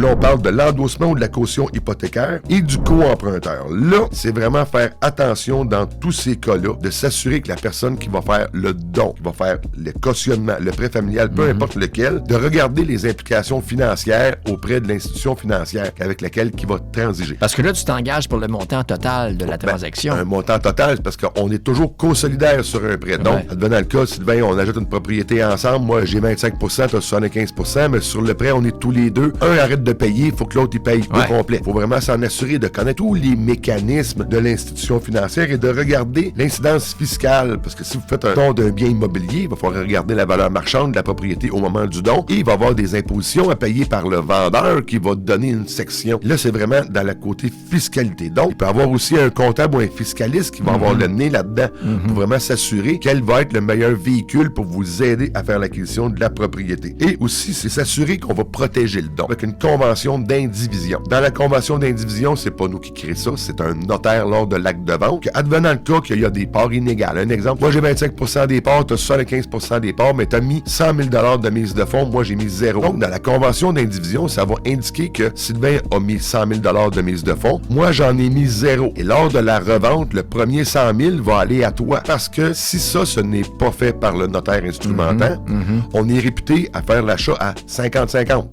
Là, on parle de l'endossement ou de la caution hypothécaire et du co-emprunteur. Là, c'est vraiment faire attention dans tous ces cas-là, de s'assurer que la personne qui va faire le don, qui va faire le cautionnement, le prêt familial, peu importe lequel, de regarder les implications financières auprès de l'institution financière avec laquelle il va transiger. Parce que là, tu t'engages pour le montant total de la transaction. Un montant total, parce qu'on est toujours co-solidaire sur un prêt. Donc, advenant le cas, Sylvain, on ajoute une propriété ensemble, moi j'ai 25 %, tu as 75 %, mais sur le prêt, on est tous les deux. Un arrête de payer, il faut que l'autre il paye au complet. Il faut vraiment s'en assurer de connaître tous les mécanismes de l'institution financière et de regarder l'incidence fiscale. Parce que si vous faites un don d'un bien immobilier, il va falloir regarder la valeur marchande de la propriété au moment du don et il va y avoir des impositions à payer par le vendeur qui va donner une section. Là, c'est vraiment dans la côté fiscalité. Donc, il peut y avoir aussi un comptable ou un fiscaliste qui va avoir le nez là-dedans pour vraiment s'assurer quel va être le meilleur véhicule pour vous aider à faire l'acquisition de la propriété. Et aussi, c'est s'assurer qu'on va protéger le don avec une convention d'indivision. Dans la convention d'indivision, c'est pas nous qui créons ça, c'est un notaire lors de l'acte de vente. Advenant le cas qu'il y a des parts inégales. Un exemple, moi j'ai 25 % des parts, tu as 75 % des parts, mais tu as mis 100 000 $ de mise de fonds, moi j'ai mis 0. Donc, dans la convention d'indivision, ça va indiquer que Sylvain a mis 100 000 $ de mise de fonds, moi j'en ai mis 0. Et lors de la revente, le premier 100 000 va aller à toi. Parce que si ça, ce n'est pas fait par le notaire instrumentant, on est réputé à faire l'achat à 50-50.